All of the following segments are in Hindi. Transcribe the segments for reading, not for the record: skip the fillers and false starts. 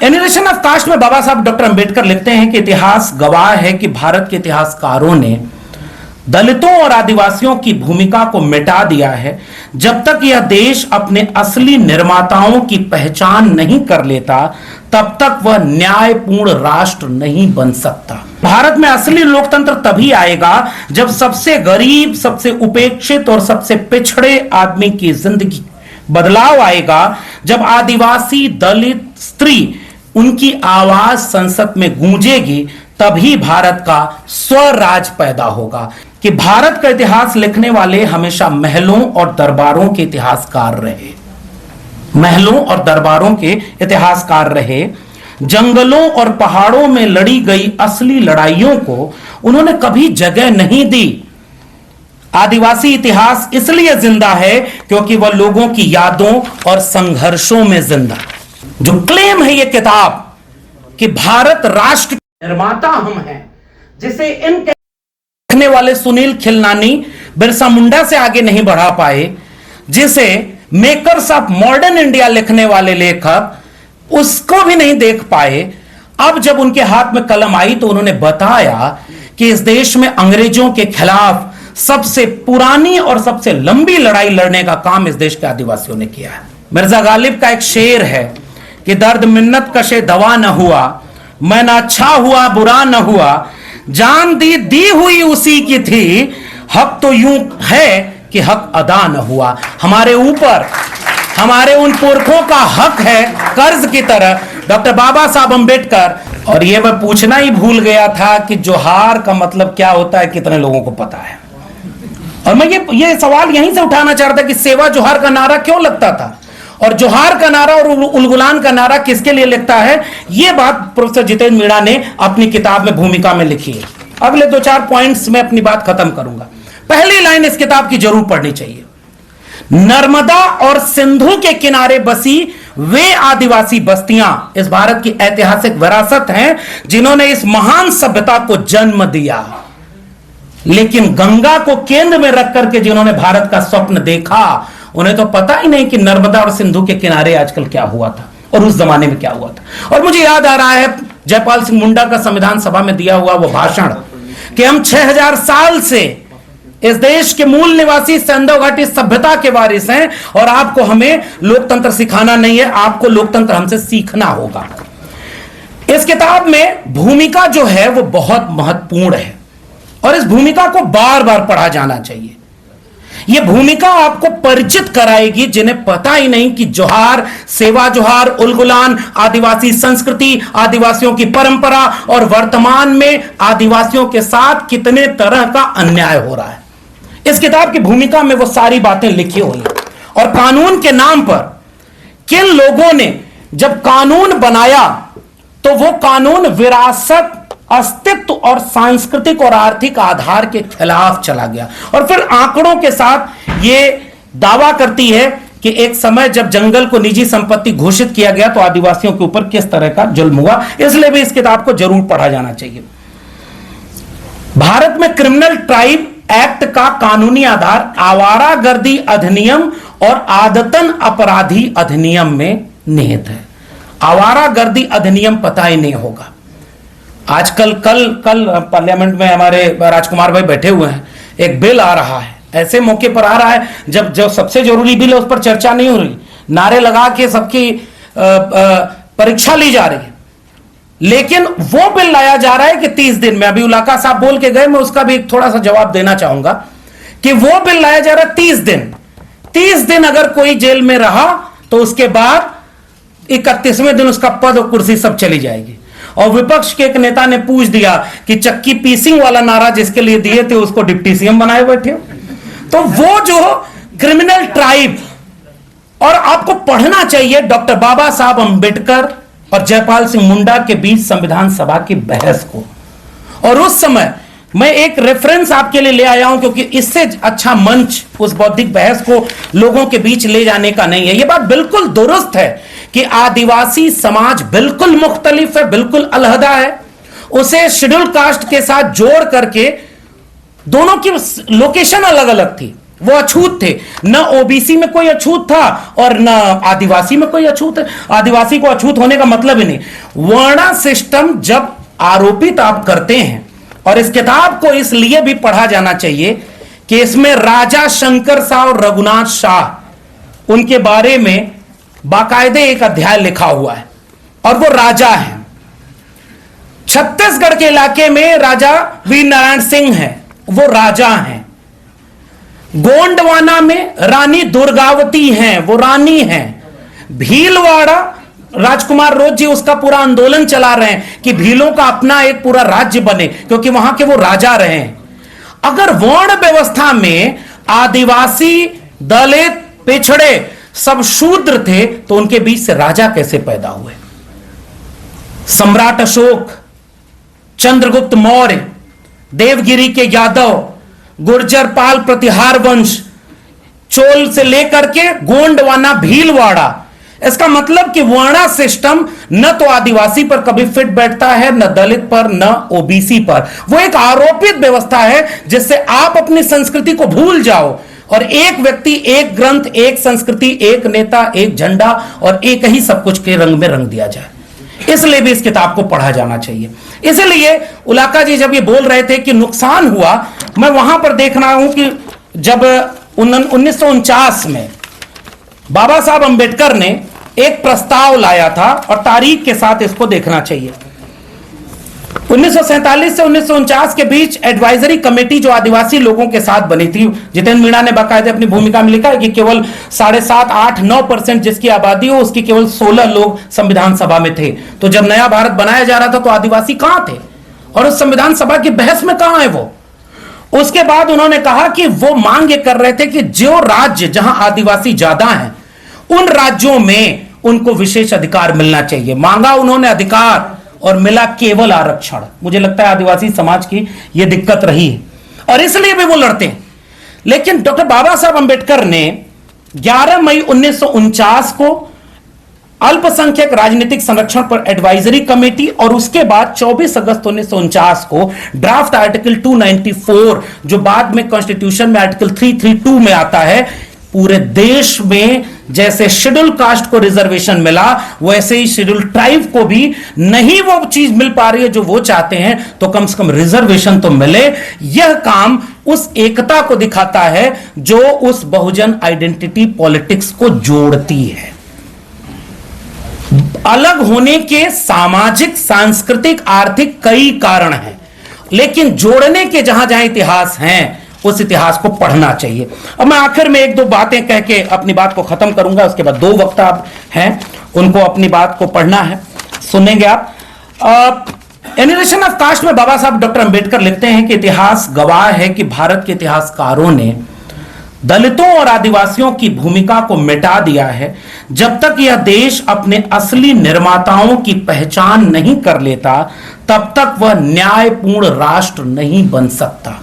एनिमेशन ऑफ कास्ट में बाबा साहब डॉक्टर अंबेडकर लिखते हैं कि इतिहास गवाह है कि भारत के इतिहासकारों ने दलितों और आदिवासियों की भूमिका को मिटा दिया है। जब तक यह देश अपने असली निर्माताओं की पहचान नहीं कर लेता तब तक वह न्यायपूर्ण राष्ट्र नहीं बन सकता। भारत में असली लोकतंत्र तभी आएगा जब सबसे गरीब, सबसे उपेक्षित और सबसे पिछड़े आदमी की जिंदगी बदलाव आएगा। जब आदिवासी, दलित, स्त्री, उनकी आवाज संसद में गूंजेगी तभी भारत का स्वराज पैदा होगा। कि भारत का इतिहास लिखने वाले हमेशा महलों और दरबारों के इतिहासकार रहे, महलों और दरबारों के इतिहासकार रहे। जंगलों और पहाड़ों में लड़ी गई असली लड़ाइयों को उन्होंने कभी जगह नहीं दी। आदिवासी इतिहास इसलिए जिंदा है क्योंकि वह लोगों की यादों और संघर्षों में जिंदा। जो क्लेम है ये किताब कि भारत राष्ट्र निर्माता हम हैं, जिसे इन लिखने वाले सुनील खिलनानी बिरसा मुंडा से आगे नहीं बढ़ा पाए, जिसे मेकर्स ऑफ मॉडर्न इंडिया लिखने वाले लेखक उसको भी नहीं देख पाए, अब जब उनके हाथ में कलम आई तो उन्होंने बताया कि इस देश में अंग्रेजों के खिलाफ सबसे पुरानी और सबसे लंबी लड़ाई लड़ने का काम इस देश के आदिवासियों ने किया है। मिर्जा गालिब का एक शेर है कि दर्द मिन्नत कशे दवा न हुआ, मैं ना अच्छा हुआ बुरा न हुआ, जान दी हुई उसी की थी, हक तो यूं है कि हक अदा न हुआ। हमारे ऊपर हमारे उन पुरखों का हक है कर्ज की तरह, डॉक्टर बाबा साहब अंबेडकर। और ये मैं पूछना ही भूल गया था कि जोहार का मतलब क्या होता है, कितने लोगों को पता है। और मैं ये सवाल यहीं से उठाना चाह रहा था कि सेवा जोहार का नारा क्यों लगता था और जोहार का नारा और उलगुलान का नारा किसके लिए लिखता है। यह बात प्रोफेसर जितेंद्र मीणा ने अपनी किताब में भूमिका में लिखी है। अगले 2-4 पॉइंट्स में अपनी बात खत्म करूंगा। पहली लाइन इस किताब की जरूर पढ़नी चाहिए। नर्मदा और सिंधु के किनारे बसी वे आदिवासी बस्तियां इस भारत की ऐतिहासिक विरासत हैं जिन्होंने इस महान सभ्यता को जन्म दिया। लेकिन गंगा को केंद्र में रख करके जिन्होंने भारत का स्वप्न देखा, उन्हें तो पता ही नहीं कि नर्मदा और सिंधु के किनारे आजकल क्या हुआ था और उस जमाने में क्या हुआ था। और मुझे याद आ रहा है जयपाल सिंह मुंडा का संविधान सभा में दिया हुआ वो भाषण कि हम 6000 साल से इस देश के मूल निवासी सिंधु घाटी सभ्यता के वारिस हैं और आपको हमें लोकतंत्र सिखाना नहीं है, आपको लोकतंत्र हमसे सीखना होगा। इस किताब में भूमिका जो है वो बहुत महत्वपूर्ण है और इस भूमिका को बार बार पढ़ा जाना चाहिए। यह भूमिका आपको परिचित कराएगी जिन्हें पता ही नहीं कि जोहार, सेवा जोहार, उलगुलान, आदिवासी संस्कृति, आदिवासियों की परंपरा और वर्तमान में आदिवासियों के साथ कितने तरह का अन्याय हो रहा है। इस किताब की भूमिका में वो सारी बातें लिखी हुई हैं। और कानून के नाम पर किन लोगों ने जब कानून बनाया तो वो कानून विरासत, अस्तित्व और सांस्कृतिक और आर्थिक आधार के खिलाफ चला गया। और फिर आंकड़ों के साथ ये दावा करती है कि एक समय जब जंगल को निजी संपत्ति घोषित किया गया तो आदिवासियों के ऊपर किस तरह का जुल्म हुआ। इसलिए भी इस किताब को जरूर पढ़ा जाना चाहिए। भारत में क्रिमिनल ट्राइब एक्ट का कानूनी आधार आवारागर्दी अधिनियम और आदतन अपराधी अधिनियम में निहित है। आवारागर्दी अधिनियम पता ही नहीं होगा। आजकल कल पार्लियामेंट में हमारे राजकुमार भाई बैठे हुए हैं, एक बिल आ रहा है, ऐसे मौके पर आ रहा है जब जो सबसे जरूरी बिल है उस पर चर्चा नहीं हो रही, नारे लगा के सबकी परीक्षा ली जा रही है। लेकिन वो बिल लाया जा रहा है कि 30 दिन में, अभी उलाका साहब बोल के गए, मैं उसका भी थोड़ा सा जवाब देना चाहूंगा कि वो बिल लाया जा रहा है 30 दिन अगर कोई जेल में रहा तो उसके बाद 31वें दिन उसका पद और कुर्सी सब चली जाएगी। और विपक्ष के एक नेता ने पूछ दिया कि चक्की पीसिंग वाला नारा जिसके लिए दिए थे उसको डिप्टी सीएम बनाए बैठे हो। तो वो जो क्रिमिनल ट्राइब, और आपको पढ़ना चाहिए डॉक्टर बाबा साहब अंबेडकर और जयपाल सिंह मुंडा के बीच संविधान सभा की बहस को। और उस समय मैं एक रेफरेंस आपके लिए ले आया हूं क्योंकि इससे अच्छा मंच उस बौद्धिक बहस को लोगों के बीच ले जाने का नहीं है। यह बात बिल्कुल दुरुस्त है कि आदिवासी समाज बिल्कुल मुख्तलिफ है, बिल्कुल अलहदा है। उसे शेड्यूल कास्ट के साथ जोड़ करके दोनों की लोकेशन अलग अलग थी, वो अछूत थे। न ओबीसी में कोई अछूत था और न आदिवासी में कोई अछूत है। आदिवासी को अछूत होने का मतलब ही नहीं। वर्ण सिस्टम जब आरोपित आप करते हैं, और इस किताब को इसलिए भी पढ़ा जाना चाहिए कि इसमें राजा शंकर शाह और रघुनाथ शाह, उनके बारे में बाकायदे एक अध्याय लिखा हुआ है, और वो राजा हैं। छत्तीसगढ़ के इलाके में राजा वीर नारायण सिंह हैं, वो राजा हैं। गोंडवाना में रानी दुर्गावती हैं, वो रानी हैं। भीलवाड़ा राजकुमार रोज जी उसका पूरा आंदोलन चला रहे हैं कि भीलों का अपना एक पूरा राज्य बने, क्योंकि वहां के वो राजा रहे हैं। अगर वर्ण व्यवस्था में आदिवासी, दलित, पिछड़े सब शूद्र थे, तो उनके बीच से राजा कैसे पैदा हुए? सम्राट अशोक, चंद्रगुप्त मौर्य, देवगिरी के यादव, गुर्जर पाल प्रतिहार वंश, चोल से लेकर के गोंडवाना, भीलवाड़ा, इसका मतलब कि वर्ण सिस्टम न तो आदिवासी पर कभी फिट बैठता है, न दलित पर, न ओबीसी पर। वो एक आरोपित व्यवस्था है जिससे आप अपनी संस्कृति को भूल जाओ, और एक व्यक्ति, एक ग्रंथ, एक संस्कृति, एक नेता, एक झंडा और एक ही सब कुछ के रंग में रंग दिया जाए। इसलिए भी इस किताब को पढ़ा जाना चाहिए। इसलिए उलाका जी जब ये बोल रहे थे कि नुकसान हुआ, मैं वहां पर देख रहा हूं कि जब 1949 में बाबा साहब अंबेडकर ने एक प्रस्ताव लाया था, और तारीख के साथ इसको देखना चाहिए। 1947 से 1949 के बीच एडवाइजरी कमेटी जो आदिवासी लोगों के साथ बनी थी, जितेंद्र मीणा ने बाकायदे अपनी भूमिका में लिखा है कि केवल 7.5, 8, 9% जिसकी आबादी हो, उसकी केवल 16 लोग संविधान सभा में थे। तो जब नया भारत बनाया जा रहा था तो आदिवासी कहां थे, और उस संविधान सभा की बहस में कहां है वो? उसके बाद उन्होंने कहा कि वो मांग ये कर रहे थे कि जो राज्य जहां आदिवासी ज्यादा हैं, उन राज्यों में उनको विशेष अधिकार मिलना चाहिए। मांगा उन्होंने अधिकार, और मिला केवल आरक्षण। मुझे लगता है आदिवासी समाज की यह दिक्कत रही है, और इसलिए भी वो लड़ते हैं। लेकिन डॉक्टर बाबा साहब अंबेडकर ने 11 मई 1949 को अल्पसंख्यक राजनीतिक संरक्षण पर एडवाइजरी कमेटी, और उसके बाद 24 अगस्त 1949 को ड्राफ्ट आर्टिकल 294, जो बाद में कॉन्स्टिट्यूशन में आर्टिकल 332 में आता है, पूरे देश में जैसे शेड्यूल कास्ट को रिजर्वेशन मिला, वैसे ही शेड्यूल ट्राइब को भी नहीं वो चीज मिल पा रही है जो वो चाहते हैं, तो कम से कम रिजर्वेशन तो मिले। यह काम उस एकता को दिखाता है जो उस बहुजन आइडेंटिटी पॉलिटिक्स को जोड़ती है। अलग होने के सामाजिक, सांस्कृतिक, आर्थिक कई कारण हैं, लेकिन जोड़ने के जहां जहां इतिहास हैं, उस इतिहास को पढ़ना चाहिए। अब मैं आखिर में एक दो बातें कह के अपनी बात को खत्म करूंगा। उसके बाद 2 वक्ता हैं, उनको अपनी बात को पढ़ना है, सुनेंगे आप। एनिमेशन ऑफ कास्ट में बाबा साहब डॉक्टर अंबेडकर लिखते हैं कि इतिहास गवाह है कि भारत के इतिहासकारों ने दलितों और आदिवासियों की भूमिका को मिटा दिया है। जब तक यह देश अपने असली निर्माताओं की पहचान नहीं कर लेता, तब तक वह न्यायपूर्ण राष्ट्र नहीं बन सकता।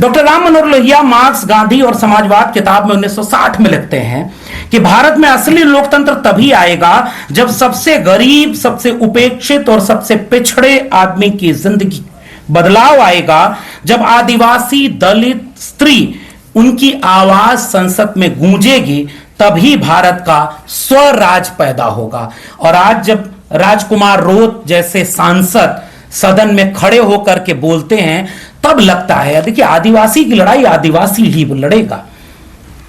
डॉक्टर राम मनोहर लोहिया मार्क्स, गांधी और समाजवाद किताब में 1960 में लिखते हैं कि भारत में असली लोकतंत्र तभी आएगा जब सबसे गरीब, सबसे उपेक्षित और सबसे पिछड़े आदमी की जिंदगी बदलाव आएगा, जब आदिवासी, दलित, स्त्री, उनकी आवाज संसद में गूंजेगी, तभी भारत का स्वराज पैदा होगा। और आज जब राजकुमार रोत जैसे सांसद सदन में खड़े होकर के बोलते हैं, तब लगता है देखिए आदिवासी की लड़ाई आदिवासी ही लड़ेगा,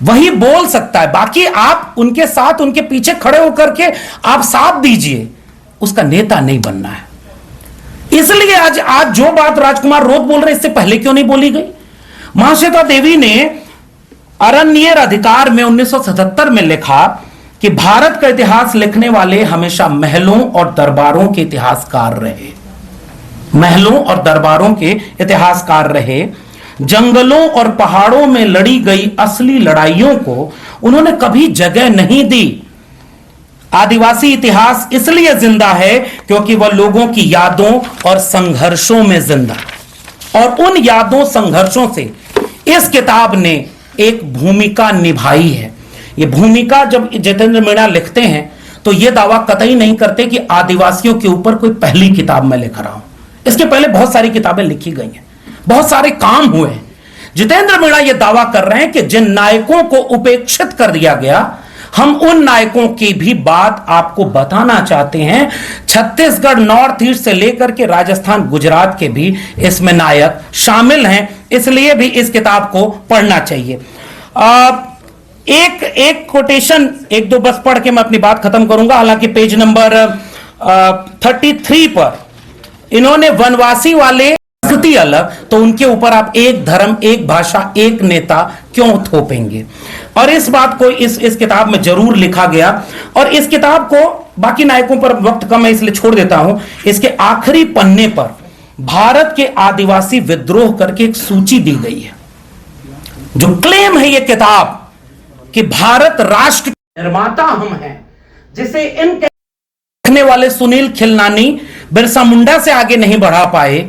वही बोल सकता है। बाकी आप उनके साथ, उनके पीछे खड़े होकर के आप साथ दीजिए, उसका नेता नहीं बनना है। इसलिए आज जो बात राजकुमार रोत बोल रहे, इससे पहले क्यों नहीं बोली गई? महाश्वेता देवी ने अरण्येर अधिकार में 1977 में लिखा कि भारत का इतिहास लिखने वाले हमेशा महलों और दरबारों के इतिहासकार रहे। महलों और दरबारों के इतिहासकार रहे। जंगलों और पहाड़ों में लड़ी गई असली लड़ाइयों को उन्होंने कभी जगह नहीं दी। आदिवासी इतिहास इसलिए जिंदा है क्योंकि वह लोगों की यादों और संघर्षों में जिंदा, और उन यादों, संघर्षों से इस किताब ने एक भूमिका निभाई है। ये भूमिका जब जितेंद्र मीणा लिखते हैं तो यह दावा कतई नहीं करते कि आदिवासियों के ऊपर कोई पहली किताब मैं लिख रहा हूं। इसके पहले बहुत सारी किताबें लिखी गई हैं, बहुत सारे काम हुए हैं, जितेंद्र मीणा यह दावा कर रहे हैं कि जिन नायकों को उपेक्षित कर दिया गया, हम उन नायकों की भी बात आपको बताना चाहते हैं। छत्तीसगढ़ नॉर्थ ईस्ट से लेकर के राजस्थान गुजरात के भी इसमें नायक शामिल हैं, इसलिए भी इस किताब को पढ़ना चाहिए। एक कोटेशन एक दो बस पढ़ के मैं अपनी बात खत्म करूंगा। हालांकि पेज नंबर 33 पर इन्होंने वनवासी वाले स्थिति अलग, तो उनके ऊपर आप एक धर्म, एक भाषा, एक नेता क्यों थोपेंगे, और इस बात को इस किताब में जरूर लिखा गया। और इस किताब को बाकी नायकों पर वक्त कम है इसलिए छोड़ देता हूं। इसके आखिरी पन्ने पर भारत के आदिवासी विद्रोह करके एक सूची दी गई है। जो क्लेम है ये किताब कि भारत राष्ट्र के निर्माता हम हैं, जिसे इन लिखने वाले सुनील खिलनानी बिरसा मुंडा से आगे नहीं बढ़ा पाए,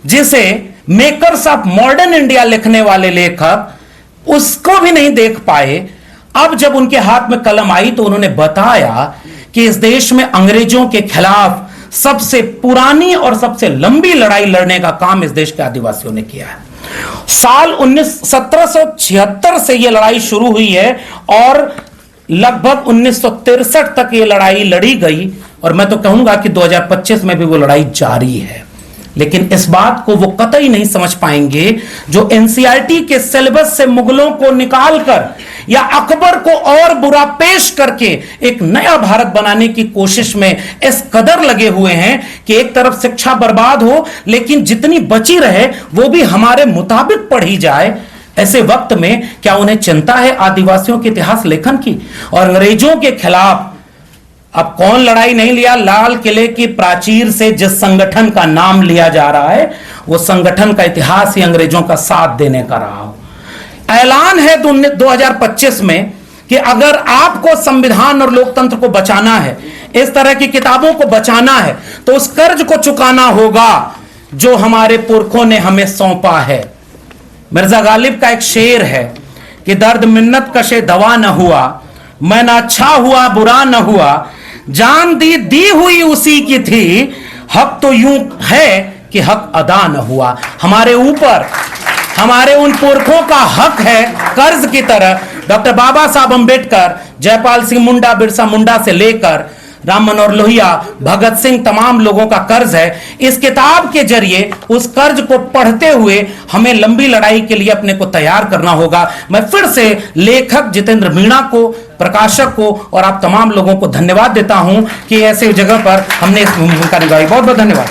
जिसे मेकर्स ऑफ मॉडर्न इंडिया लिखने वाले लेखक उसको भी नहीं देख पाए। अब जब उनके हाथ में कलम आई तो उन्होंने बताया कि इस देश में अंग्रेजों के खिलाफ सबसे पुरानी और सबसे लंबी लड़ाई लड़ने का काम इस देश के आदिवासियों ने किया है। साल 1776 से यह लड़ाई शुरू हुई है और लगभग 1963 तक यह लड़ाई लड़ी गई, और मैं तो कहूंगा कि 2025 में भी वो लड़ाई जारी है। लेकिन इस बात को वो कतई नहीं समझ पाएंगे जो एनसीईआरटी के सिलेबस से मुगलों को निकालकर या अकबर को और बुरा पेश करके एक नया भारत बनाने की कोशिश में इस कदर लगे हुए हैं कि एक तरफ शिक्षा बर्बाद हो, लेकिन जितनी बची रहे वो भी हमारे मुताबिक पढ़ी जाए। ऐसे वक्त में क्या उन्हें चिंता है आदिवासियों के इतिहास लेखन की? और अंग्रेजों के खिलाफ अब कौन लड़ाई नहीं लिया? लाल किले की प्राचीर से जिस संगठन का नाम लिया जा रहा है, वो संगठन का इतिहास ही अंग्रेजों का साथ देने का रहा हो। ऐलान है 2025 में कि अगर आपको संविधान और लोकतंत्र को बचाना है, इस तरह की किताबों को बचाना है, तो उस कर्ज को चुकाना होगा जो हमारे पुरखों ने हमें सौंपा है। मिर्जा गालिब का एक शेर है कि दर्द मिन्नत कशे दवा न हुआ, मैं ना अच्छा हुआ बुरा न हुआ, जान दी हुई उसी की थी, हक तो यूं है कि हक अदा न हुआ। हमारे ऊपर हमारे उन पुरखों का हक है कर्ज की तरह। डॉक्टर बाबा साहब अंबेडकर, जयपाल सिंह मुंडा, बिरसा मुंडा से लेकर राम मनोहर लोहिया, भगत सिंह, तमाम लोगों का कर्ज है। इस किताब के जरिए उस कर्ज को पढ़ते हुए हमें लंबी लड़ाई के लिए अपने को तैयार करना होगा। मैं फिर से लेखक जितेंद्र मीणा को, प्रकाशक को और आप तमाम लोगों को धन्यवाद देता हूं कि ऐसे जगह पर हमने इस भूमिका निभाई। बहुत बहुत धन्यवाद।